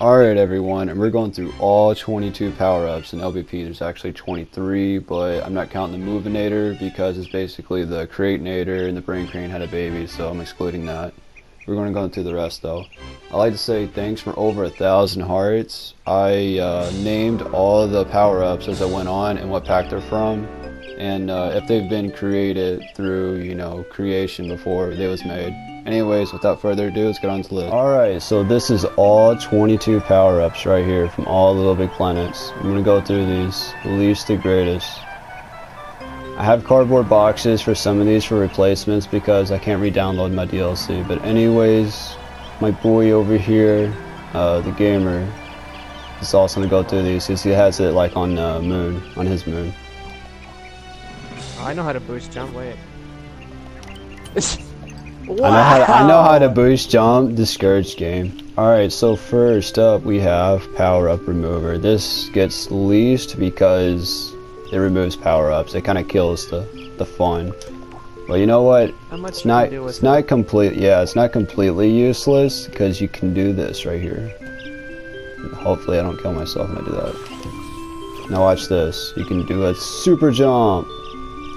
Alright everyone, and we're going through all 22 power-ups. In LBP there's actually 23, but I'm not counting the Inator because it's basically the Creator and the Brain Crane had a baby, so I'm excluding that. We're going to go through the rest though. I'd like to say thanks for over 1,000 hearts. I named all the power-ups as I went on and what pack they're from, and if they've been created through, creation before they was made. Anyways, without further ado, let's get on to the list. Alright, so this is all 22 power-ups right here from all the Little Big Planets. I'm going to go through these, least to greatest. I have cardboard boxes for some of these for replacements because I can't re-download my DLC. But anyways, my boy over here, the gamer, is also going to go through these because he has it like on moon, on his moon. I know how to boost jump, wait. Wow. I know how to boost jump, discouraged game. Alright, so first up we have Power Up Remover. This gets least because it removes power-ups. It kind of kills the fun. But you know what? It's not completely useless because you can do this right here. Hopefully I don't kill myself when I do that. Now watch this. You can do a super jump.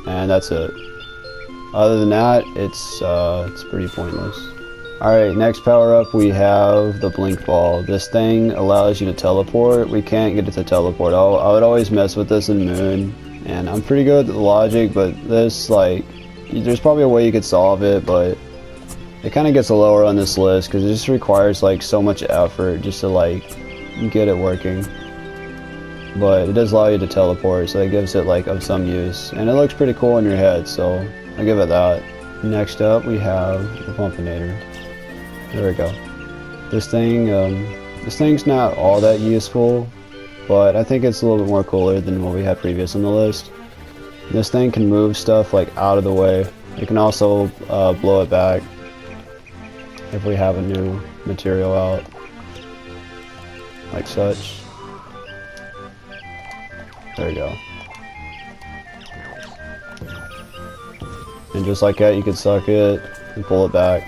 And that's it. Other than that, it's pretty pointless. Alright, next power up we have the blink ball. This thing allows you to teleport. We can't get it to teleport. I would always mess with this in Moon, and I'm pretty good at the logic, but this, like, there's probably a way you could solve it, but it kind of gets lower on this list because it just requires like so much effort just to like get it working. But it does allow you to teleport, so that gives it like of some use, and it looks pretty cool in your head, so I'll give it that. Next up we have the Pumpinator. There we go. This thing's not all that useful, but I think it's a little bit more cooler than what we had previous on the list. This thing can move stuff like out of the way. It can also blow it back if we have a new material out, like such. There we go. And just like that, you can suck it and pull it back.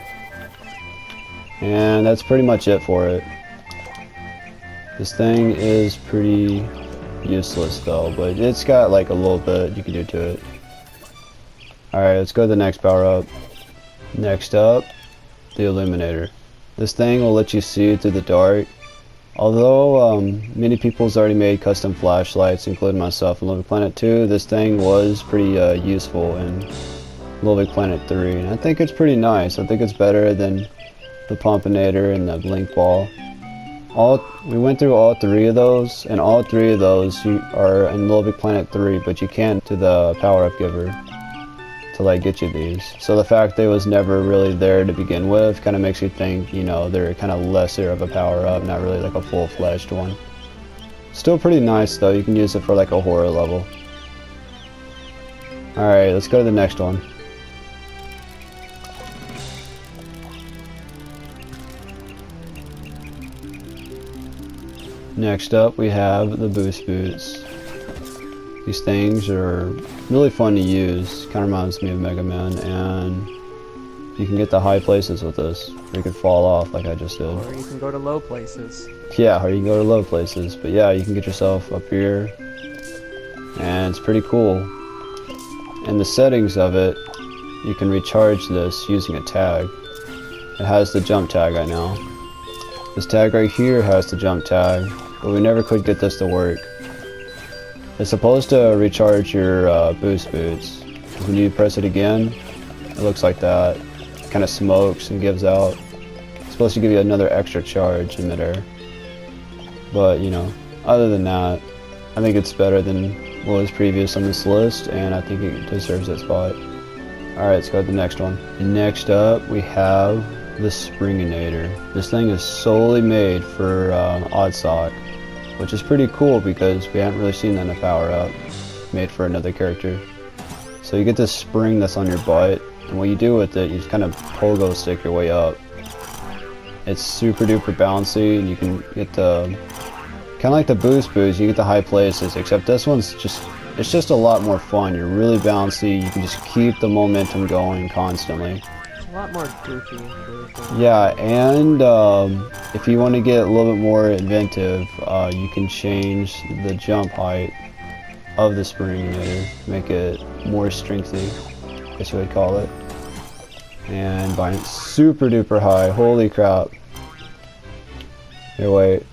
And that's pretty much it for it. This thing is pretty useless though, but it's got like a little bit you can do to it. Alright, let's go to the next power up. Next up, the Illuminator. This thing will let you see through the dark. Although many people's already made custom flashlights, including myself in LittleBigPlanet 2, this thing was pretty useful in LittleBigPlanet 3, and I think it's pretty nice. I think it's better than the Pumpinator and the Blink Ball. We went through all three of those, and all three of those are in LittleBigPlanet 3, but you can't to the power-up giver to like get you these. So the fact they was never really there to begin with kind of makes you think, they're kind of lesser of a power-up, not really like a full-fledged one. Still pretty nice though. You can use it for like a horror level. Alright, let's go to the next one. Next up we have the Boost Boots. These things are really fun to use, kind of reminds me of Mega Man, and you can get to high places with this. Or you could fall off like I just did. Or you can go to low places. Yeah, or you can go to low places, but yeah, you can get yourself up here, and it's pretty cool. In the settings of it, you can recharge this using a tag. It has the jump tag right now. This tag right here has the jump tag, but we never could get this to work. It's supposed to recharge your boost boots. When you press it again, it looks like that. It kind of smokes and gives out. It's supposed to give you another extra charge in midair. But, other than that, I think it's better than what was previous on this list, and I think it deserves that spot. Alright, let's go to the next one. Next up, we have the Inator. This thing is solely made for Oddsock, which is pretty cool because we haven't really seen that in a power-up made for another character. So you get this spring that's on your butt, and what you do with it, you just kind of pogo stick your way up. It's super duper bouncy, and you can get the kind of like the boost, you get the high places, except this one's it's just a lot more fun. You're really bouncy, you can just keep the momentum going constantly. lot more goofy. Yeah, and if you want to get a little bit more inventive, you can change the jump height of the Springinator, make it more strengthy, I guess you would call it. And by super duper high, holy crap. Here, wait.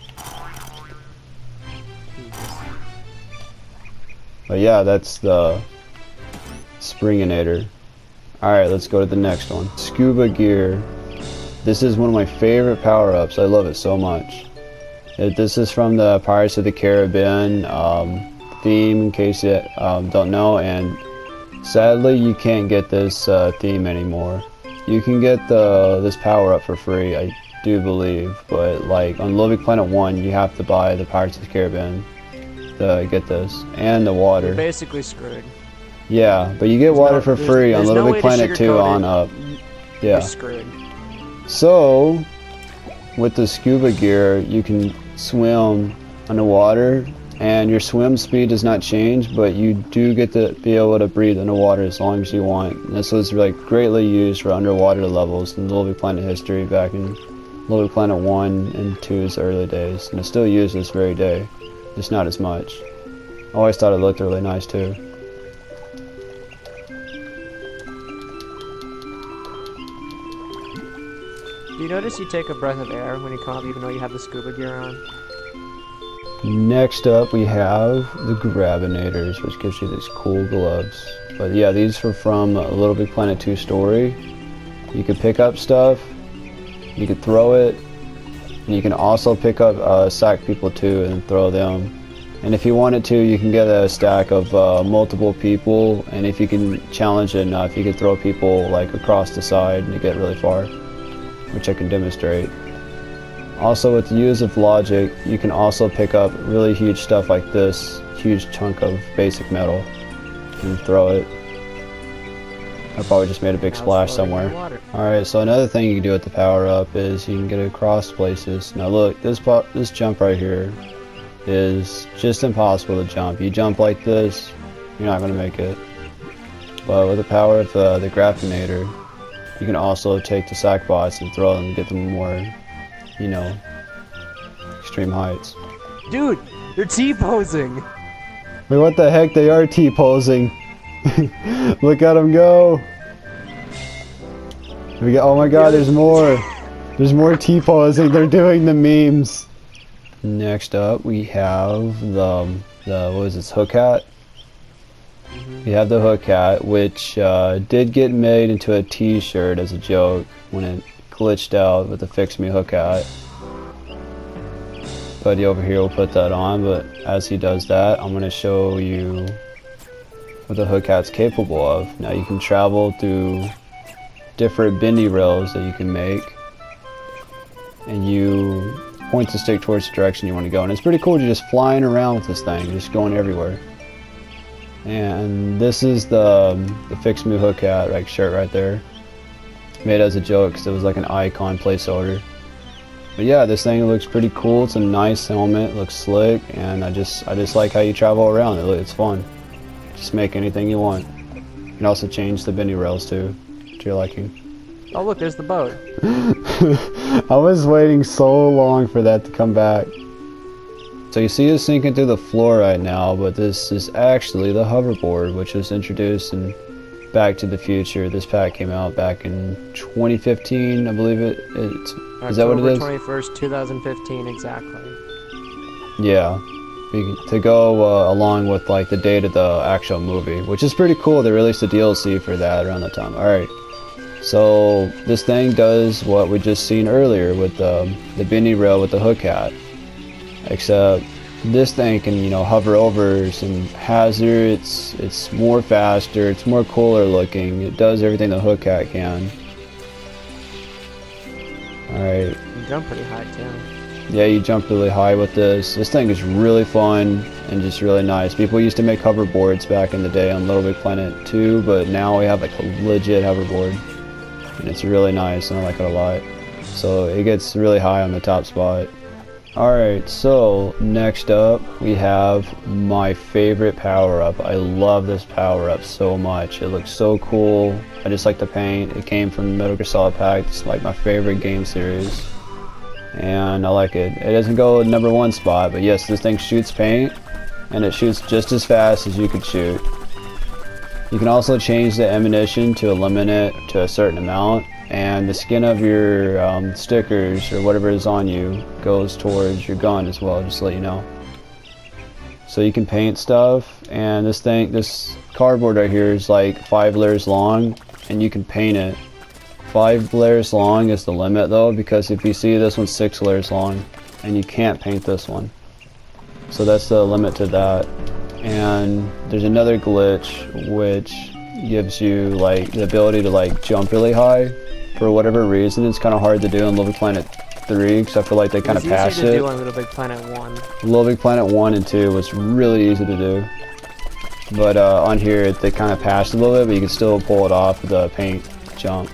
But yeah, that's the Springinator. Alright, let's go to the next one. Scuba gear. This is one of my favorite power-ups. I love it so much. This is from the Pirates of the Caribbean theme, in case you don't know, and sadly you can't get this theme anymore. You can get this power-up for free, I do believe, but like on LittleBigPlanet 1 you have to buy the Pirates of the Caribbean to get this, and the water. You're basically screwed. Yeah, but you get water for free on LittleBigPlanet 2 on up. Yeah. You're screwed. So, with the scuba gear, you can swim underwater, and your swim speed does not change, but you do get to be able to breathe underwater as long as you want. And this was like greatly used for underwater levels in LittleBigPlanet history back in LittleBigPlanet 1 and 2's early days, and it's still used this very day, just not as much. I always thought it looked really nice too. Do you notice you take a breath of air when you come up even though you have the scuba gear on? Next up we have the Inators, which gives you these cool gloves. But yeah, these were from LittleBigPlanet 2 story. You can pick up stuff, you can throw it, and you can also pick up sack people too and throw them. And if you wanted to, you can get a stack of multiple people, and if you can challenge it enough, you can throw people like across the side and you get really far, which I can demonstrate. Also, with the use of logic, you can also pick up really huge stuff like this huge chunk of basic metal and throw it. I probably just made a big splash somewhere. Alright, so another thing you can do with the power up is you can get across places. Now look, this jump right here is just impossible to jump. You jump like this, you're not going to make it. But with the power of the Grappinator, you can also take the sack bots and throw them and get them more, you know, extreme heights. Dude, they're T-posing! Wait, what the heck? They are T-posing. Look at them go! Oh my god, there's more! There's more T-posing. They're doing the memes. Next up, we have the what is this, hook hat? We have the hook hat, which did get made into a t-shirt as a joke when it glitched out with the Fix Me hook hat. Buddy over here will put that on, but as he does that, I'm going to show you what the hook hat's capable of. Now you can travel through different bendy rails that you can make, and you point the stick towards the direction you want to go, and it's pretty cool. You're just flying around with this thing, just going everywhere. And this is the Fix Me hook hat like shirt right there, made as a joke because it was like an icon placeholder. But yeah, this thing looks pretty cool. It's a nice helmet, looks slick, and I just like how you travel around. It's fun. Just make anything you want. You can also change the bendy rails too, to your liking. Oh look, there's the boat. I was waiting so long for that to come back. So you see it sinking through the floor right now, but this is actually the hoverboard, which was introduced in Back to the Future. This pack came out back in 2015, I believe it. Is that what it is? October 21st, 2015, exactly. Yeah, to go along with like the date of the actual movie, which is pretty cool. They released a DLC for that around that time. Alright, so this thing does what we just seen earlier with the bendy rail with the hook hat. Except this thing can, you know, hover over some hazards. It's more faster, it's more cooler looking. It does everything the hook hat can. Alright. You jump pretty high too. Yeah, you jump really high with this. This thing is really fun and just really nice. People used to make hoverboards back in the day on LittleBigPlanet 2, but now we have like a legit hoverboard. And it's really nice and I like it a lot. So it gets really high on the top spot. Alright, so next up we have my favorite power-up. I love this power-up so much. It looks so cool. I just like the paint. It came from Metal Gear Solid Pack. It's like my favorite game series. And I like it. It doesn't go #1 spot, but yes, this thing shoots paint. And it shoots just as fast as you could shoot. You can also change the ammunition to limit it to a certain amount. And the skin of your stickers or whatever is on you goes towards your gun as well, just to let you know. So you can paint stuff, and this cardboard right here is like 5 layers long, and you can paint it. 5 layers long is the limit though, because if you see this one's 6 layers long, and you can't paint this one. So that's the limit to that. And there's another glitch which gives you like the ability to like jump really high. For whatever reason, it's kind of hard to do in LittleBigPlanet 3 because I feel like they kind of patched it. It's easy to do on LittleBigPlanet 1. LittleBigPlanet 1 and 2 was really easy to do. But on here, they kind of patched a little bit, but you can still pull it off with the paint jump.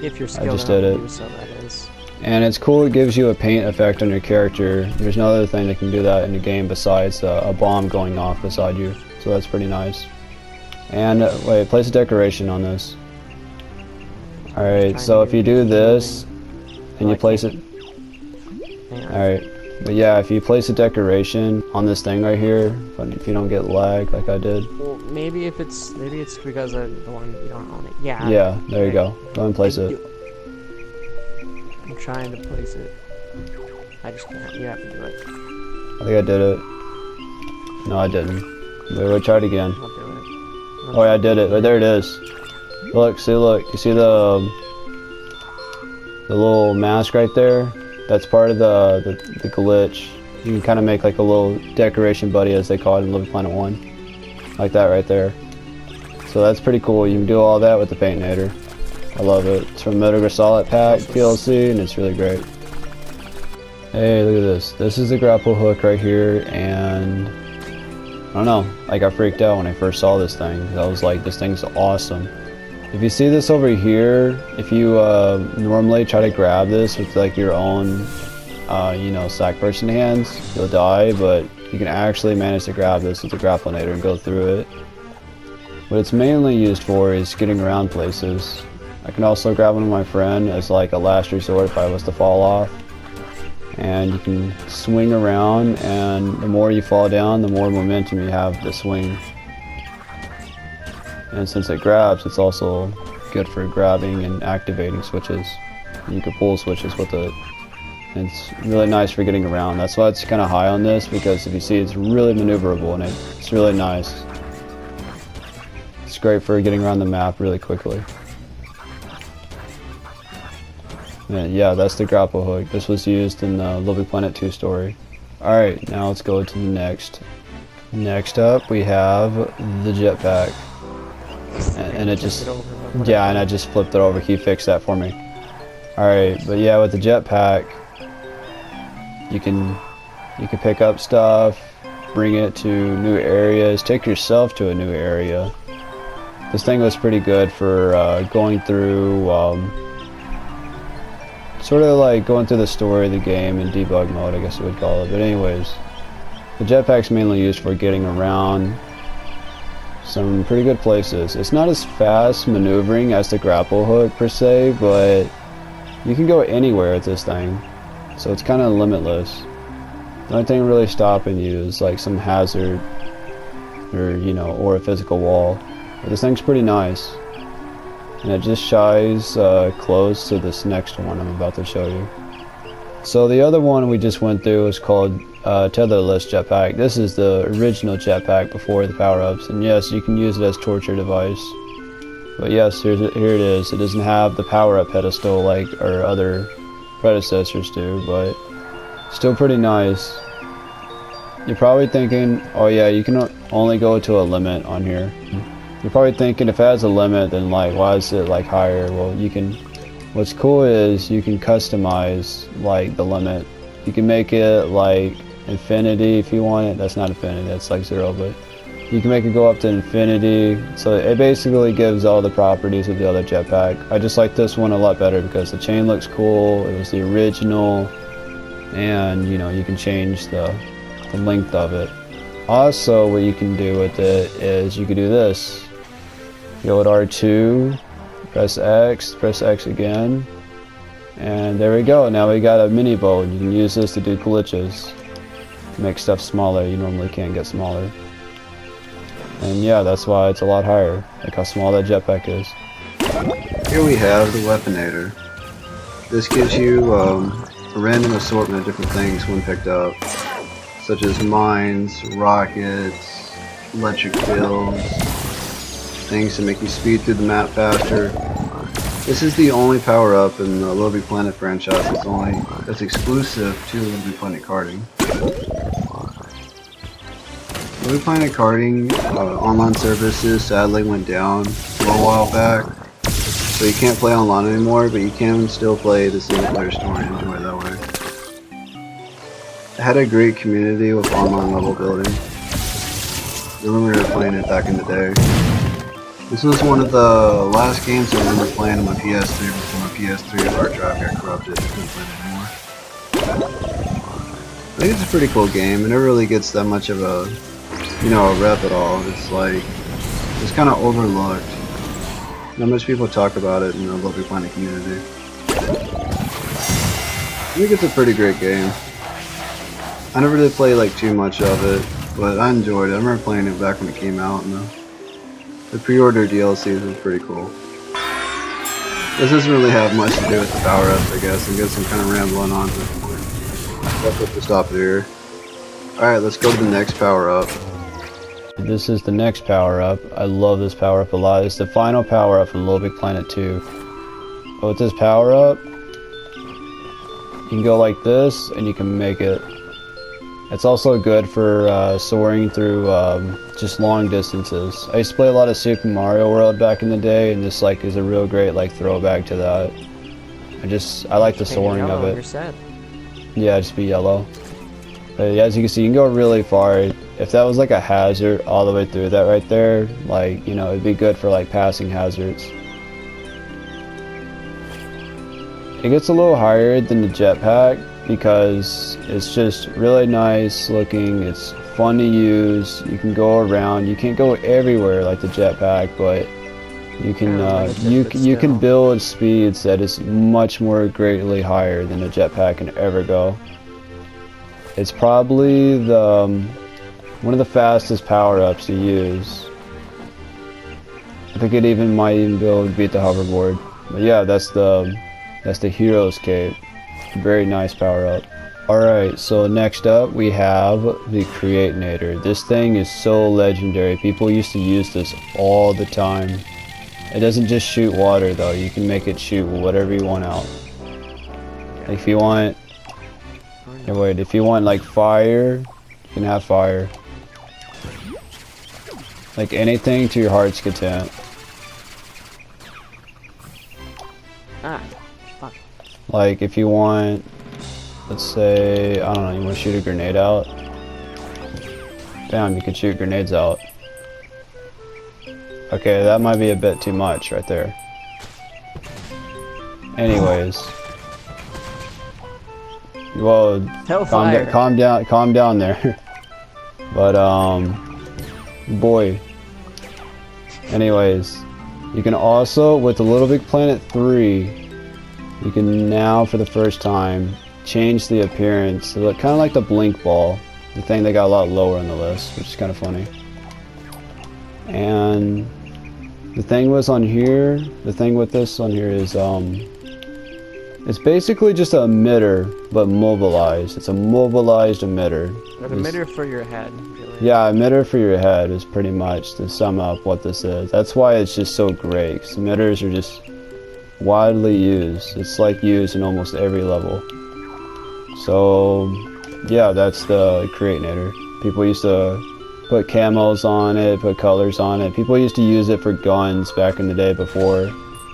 If you're skilled I just did it. So that is. And it's cool, it gives you a paint effect on your character. There's no other thing that can do that in the game besides a bomb going off beside you. So that's pretty nice. And wait, place a decoration on this. Alright, so if you do this, and you place it... Alright, but yeah, if you place a decoration on this thing right here, but if you don't get lag like I did... Well, maybe it's because of the one you don't own it. Yeah. Yeah, there you go. Go ahead and place it. I'm trying to place it. I just can't. You have to do it. I think I did it. No, I didn't. We'll try it again. I'll do it. Oh yeah, I did it. Right there it is. Look, look. You see the little mask right there? That's part of the glitch. You can kind of make like a little decoration buddy, as they call it in LittleBigPlanet 1. Like that right there. So that's pretty cool. You can do all that with the Inator. I love it. It's from Metal Gear Solid Pack DLC, and it's really great. Hey, look at this. This is the Grapple Hook right here, and I don't know. I got freaked out when I first saw this thing. I was like, this thing's awesome. If you see this over here, if you normally try to grab this with like your own, you know, sack person hands, you'll die, but you can actually manage to grab this with the Grappleinator and go through it. What it's mainly used for is getting around places. I can also grab one of my friend as like a last resort if I was to fall off. And you can swing around, and the more you fall down, the more momentum you have to swing. And since it grabs, it's also good for grabbing and activating switches. And you can pull switches with it. And it's really nice for getting around. That's why it's kind of high on this, because if you see, it's really maneuverable and it's really nice. It's great for getting around the map really quickly. And yeah, that's the Grapple Hook. This was used in the LittleBigPlanet 2 story. Alright, now let's go to the next. Next up, we have the Jetpack. And it just, yeah, and I just flipped it over. He fixed that for me. Alright, but yeah, with the Jetpack, you can pick up stuff, bring it to new areas, take yourself to a new area. This thing was pretty good for going through, sort of like going through the story of the game in debug mode, I guess you would call it. But anyways, the Jetpack's mainly used for getting around some pretty good places. It's not as fast maneuvering as the Grapple Hook per se, but you can go anywhere with this thing. So it's kind of limitless. The only thing really stopping you is like some hazard or, you know, or a physical wall. But this thing's pretty nice. And it just shies close to this next one I'm about to show you. So the other one we just went through is called tetherless jetpack. This is the original jetpack before the power-ups, and yes, you can use it as torture device. But yes, here it is. It doesn't have the power-up pedestal like our other predecessors do, but still pretty nice. You're probably thinking, oh yeah, you can only go to a limit on here. You're probably thinking, if it has a limit, then like, why is it like higher? Well, you can, what's cool is you can customize like the limit. You can make it like infinity if you want it. That's not infinity, that's like 0, but you can make it go up to infinity. So it basically gives all the properties of the other jetpack. I just like this one a lot better because the chain looks cool. It was the original. and you know, you can change the length of it. Also, what you can do with it is you can do this. Go to R2, press X again, and there we go. Now we got a mini boat. You can use this to do glitches, to make stuff smaller. You normally can't get smaller. And yeah, that's why it's a lot higher. Like how small that jetpack is. Here we have the Weaponator. This gives you a random assortment of different things when picked up, such as mines, rockets, electric fields, things to make you speed through the map faster. This is the only power-up in the LittleBigPlanet franchise that's exclusive to LittleBigPlanet karting. LittleBigPlanet karting online services sadly went down a little while back, so you can't play online anymore, but you can still play the single-player story and enjoy it that way. It had a great community with online level building. I remember playing it back in the day. This was one of the last games I remember playing on my PS3 before my PS3 hard drive got corrupted. I couldn't play it anymore. I think it's a pretty cool game. It never really gets that much of a, you know, a rep at all. It's like, it's kind of overlooked. Not much people talk about it in the LittleBigPlanet community. I think it's a pretty great game. I never did play like too much of it, but I enjoyed it. I remember playing it back when it came out, and the pre-order DLCs was pretty cool. This doesn't really have much to do with the power-ups, I guess. I guess I'm kind of rambling on at this point. I'll have to stop it here. Alright, let's go to the next power-up. This is the next power-up. I love this power-up a lot. It's the final power-up from LittleBigPlanet 2. But with this power-up, you can go like this, and you can make it. It's also good for soaring through just long distances. I used to play a lot of Super Mario World back in the day, and this like is a real great like throwback to that. I like the soaring of it. Yeah, just be yellow. But yeah, as you can see, you can go really far. If that was like a hazard all the way through that right there, like, you know, it'd be good for like passing hazards. It gets a little higher than the jetpack because it's just really nice looking. It's fun to use. You can go around. You can't go everywhere like the jetpack, but you can you can build speeds that is much more greatly higher than a jetpack can ever go. It's probably one of the fastest power-ups to use. I think it might even be able to beat the hoverboard. But yeah, that's the hero's cape. Very nice power-up. Alright, so next up we have the Inator. This thing is so legendary. People used to use this all the time. It doesn't just shoot water though. You can make it shoot whatever you want out. If you want... Wait, if you want like fire, you can have fire. Like anything to your heart's content. Ah, fuck. Like if you want, let's say, I don't know, you want to shoot a grenade out? Damn, you can shoot grenades out. Okay, that might be a bit too much right there. Anyways. Well, calm down there. But, boy. Anyways, you can also, with the LittleBigPlanet 3, you can now, for the first time, change the appearance to look kind of like the blink ball. The thing that got a lot lower on the list, which is kind of funny. And the thing was on here, the thing with this on here is, it's basically just an emitter, but mobilized. It's a mobilized emitter. An emitter for your head, really. Yeah, emitter for your head is pretty much to sum up what this is. That's why it's just so great, 'cause emitters are just widely used. It's like used in almost every level. So, yeah, that's the Inator. People used to put camos on it, put colors on it. People used to use it for guns back in the day before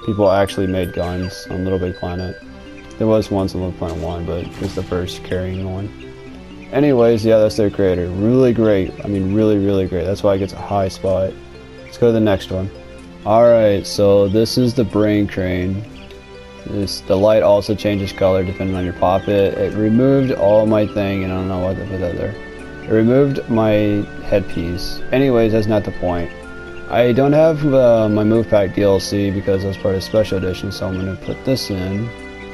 people actually made guns on LittleBigPlanet. There was once on LittleBigPlanet 1, but it was the first carrying one. Anyways, yeah, that's their creator. Really great. I mean, really, really great. That's why it gets a high spot. Let's go to the next one. Alright, so this is the Brain Crane. The light also changes color depending on your poppet. It removed all my thing, and I don't know what to put that there. It removed my headpiece. Anyways, that's not the point. I don't have my Move Pack DLC because that was part of the special edition, so I'm going to put this in.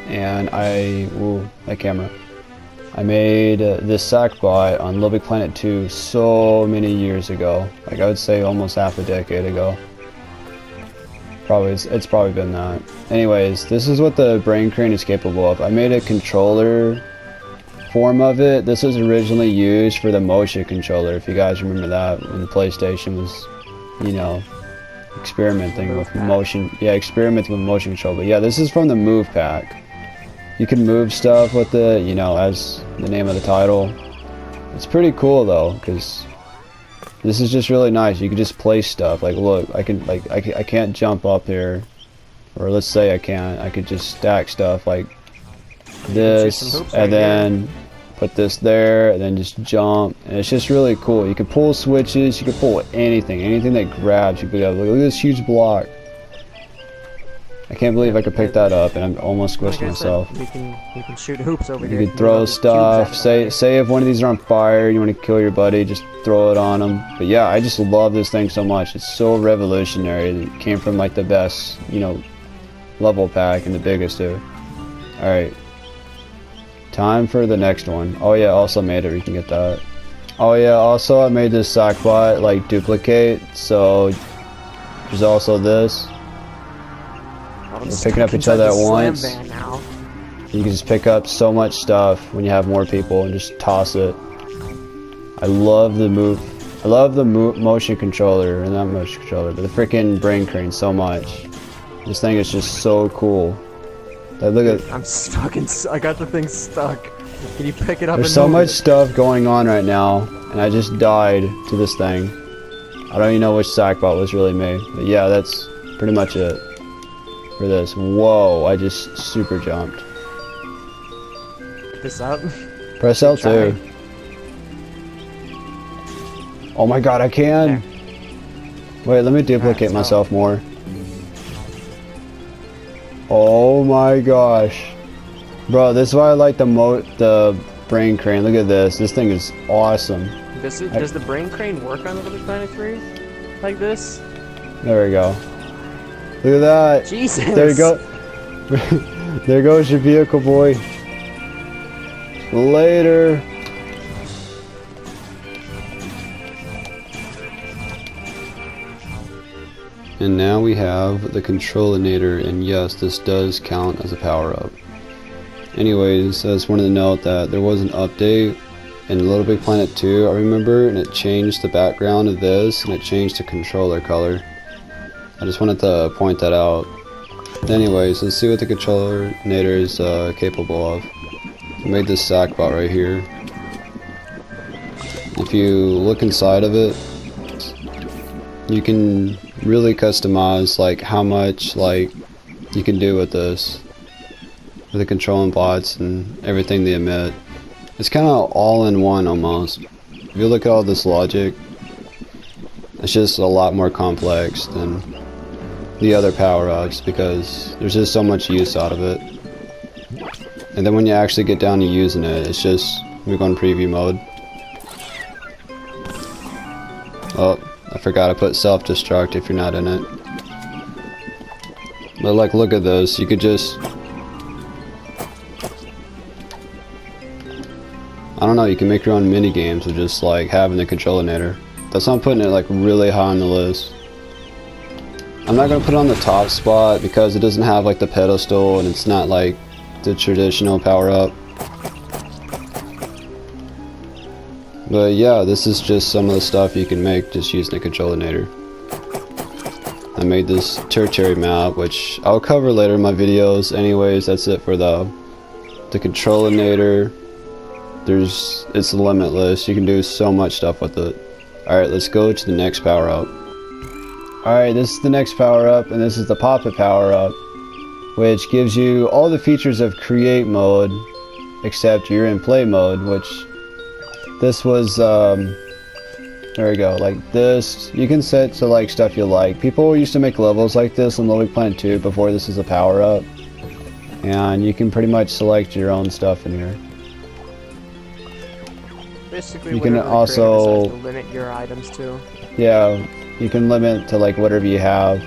And that camera. I made this Sackbot on LittleBigPlanet 2 so many years ago. Like I would say almost half a decade ago. It's probably been that. Anyways, this is what the brain crane is capable of. I made a controller form of it. This was originally used for the motion controller, if you guys remember that, when the PlayStation was, you know, experimenting with motion. Yeah, experimenting with motion control. But yeah, this is from the Move Pack. You can move stuff with it, you know, as the name of the title. It's pretty cool though, because this is just really nice. You can just place stuff. Like, look, I can't jump up here, or let's say I can't. I could just stack stuff like this, and then put this there, and then just jump. And it's just really cool. You can pull switches. You can pull anything that grabs. You could have, look at this huge block. I can't believe I could pick that up, and I'm almost squished myself. You can shoot hoops over here. You can throw stuff. Say if one of these are on fire, you want to kill your buddy, just throw it on them. But yeah, I just love this thing so much. It's so revolutionary. It came from like the best, you know, level pack and the biggest too. All right, time for the next one. Oh yeah, also made it. We can get that. Oh yeah, also I made this Sackbot like duplicate. So there's also this. We're picking up each other at once. You can just pick up so much stuff when you have more people and just toss it. I love the motion controller, and not motion controller, but the freaking brain crane so much. This thing is just so cool. Look at. I got the thing stuck. Can you pick it up? There's so much stuff going on right now, and I just died to this thing. I don't even know which Sackbot was really made, but yeah, that's pretty much it. For this. Whoa, I just super jumped. This up? Press L2. Oh my god, I can! There. Wait, let me duplicate myself more. Oh my gosh. Bro, this is why I like the brain crane. Look at this. This thing is awesome. Does the brain crane work on LittleBigPlanet 3? Like this? There we go. Look at that. Jesus. There you go. There goes your vehicle, boy. Later. And now we have the Control-Inator, and yes, this does count as a power-up. Anyways, I just wanted to note that there was an update in LittleBigPlanet 2, I remember, and it changed the background of this, and it changed the controller color. I just wanted to point that out. Anyways, let's see what the Control-Inator is capable of. I made this Sackbot right here. If you look inside of it, you can really customize like how much like you can do with this, with the controlling bots and everything they emit. It's kind of all in one almost. If you look at all this logic, it's just a lot more complex than the other power-ups because there's just so much use out of it. And then when you actually get down to using it, it's just, we go in preview mode. Oh, I forgot to put self-destruct if you're not in it. But like, look at this, you could just, I don't know, you can make your own mini games with just like having the Control-Inator. That's why I'm putting it like really high on the list. I'm not gonna put it on the top spot because it doesn't have like the pedestal and it's not like the traditional power-up. But yeah, this is just some of the stuff you can make just using the Control-Inator. I made this tertiary map, which I'll cover later in my videos. Anyways, that's it for the Control-Inator. It's limitless. You can do so much stuff with it. Alright, let's go to the next power-up. Alright, this is the next power-up, and this is the Pop-It power-up, which gives you all the features of create mode, except you're in play mode, which this was, there we go, like this, you can set to like stuff you like. People used to make levels like this in LittleBigPlanet 2 before this is a power-up. and you can pretty much select your own stuff in here. Basically, You can whatever the also- creator decides to limit your items to. Yeah, you can limit to like whatever you have.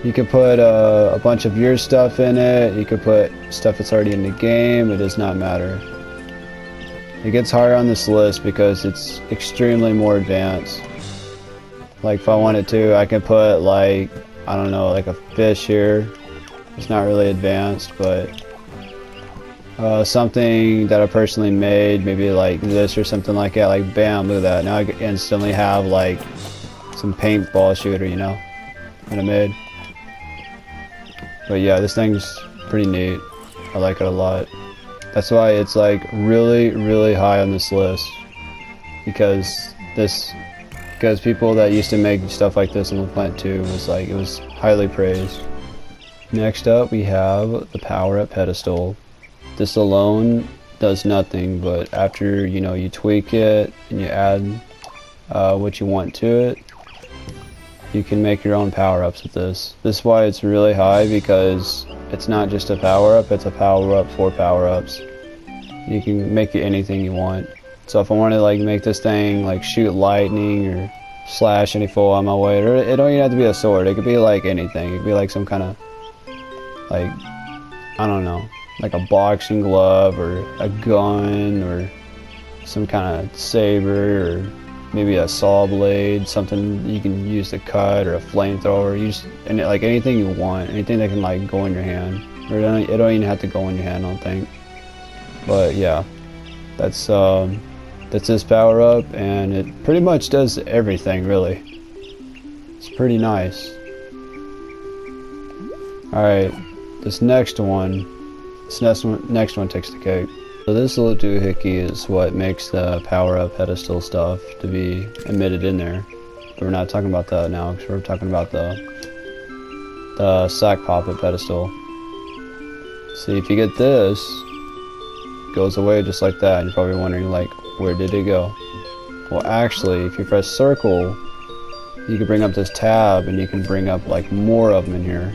You could put a bunch of your stuff in it. You could put stuff that's already in the game. It does not matter. It gets higher on this list because it's extremely more advanced. Like if I wanted to, I could put like, I don't know, like a fish here. It's not really advanced, but something that I personally made, maybe like this or something like that, like bam, look at that. Now I can instantly have like some paintball shooter, you know, that I made. But yeah, this thing's pretty neat. I like it a lot. That's why it's like really high on this list. Because people that used to make stuff like this in LittleBigPlanet 2 was like, it was highly praised. Next up we have the Power Pedestal. This alone does nothing, but after you tweak it and you add what you want to it, you can make your own power-ups with this. This is why it's really high, because it's not just a power-up, it's a power-up for power-ups. You can make it anything you want. So if I want to like make this thing like shoot lightning or slash any foe on my way, or it don't even have to be a sword, it could be like anything. It could be like some kind of like, I don't know, like a boxing glove or a gun or some kind of saber or maybe a saw blade, something you can use to cut, or a flamethrower. Like anything you want, anything that can like go in your hand. Or it don't even have to go in your hand, I don't think. But yeah, that's this power up, and it pretty much does everything really. It's pretty nice. All right, this next one takes the cake. So this little doohickey is what makes the power-up pedestal stuff to be emitted in there. But we're not talking about that now, because we're talking about the sack poppet pedestal. See, if you get this, it goes away just like that. And you're probably wondering, like, where did it go? Well, actually, if you press circle, you can bring up this tab, and you can bring up like more of them in here.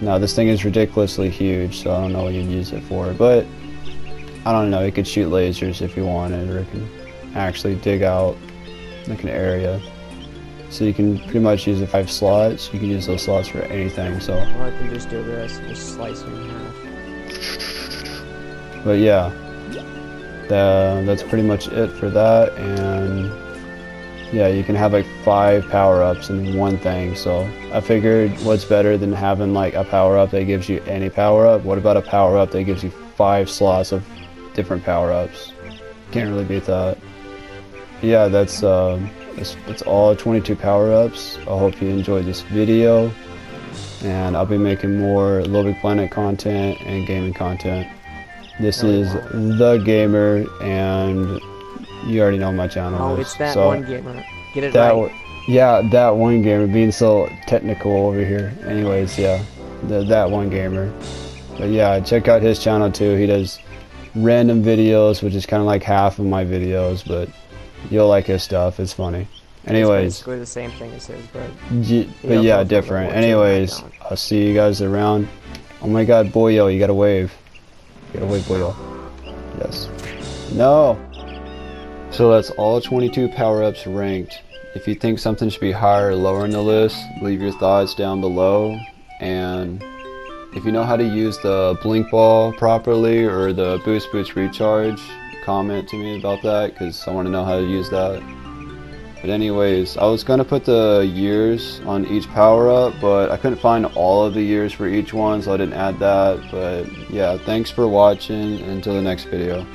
Now, this thing is ridiculously huge, so I don't know what you'd use it for, but I don't know, it could shoot lasers if you wanted, or it can actually dig out like an area. So you can pretty much use the 5 slots. You can use those slots for anything, so. Or I can just do this and just slice it in half. But yeah, that's pretty much it for that, and yeah, you can have like 5 power-ups in one thing, so I figured what's better than having like a power-up that gives you any power-up? What about a power-up that gives you 5 slots of different power-ups? Can't really beat that. Yeah, that's all 22 power-ups. I hope you enjoyed this video, and I'll be making more LittleBigPlanet content and gaming content. This is The Gamer, and you already know my channel. Oh, it's that so one gamer. Get it right. Yeah, that one gamer, being so technical over here. Anyways, yeah, that one gamer. But yeah, check out his channel too. He does random videos, which is kind of like half of my videos, but you'll like his stuff. It's funny. Anyways, it's basically the same thing as his, but yeah, different. Anyways, I'll see you guys around. Oh my God, Boyo, you gotta wave. You gotta wave, Boyo. Yes. No. So that's all 22 power-ups ranked. If you think something should be higher or lower in the list, leave your thoughts down below. And if you know how to use the blink ball properly or the boost recharge, comment to me about that, because I want to know how to use that. But anyways, I was going to put the years on each power-up, but I couldn't find all of the years for each one, so I didn't add that. But yeah, thanks for watching, and until the next video.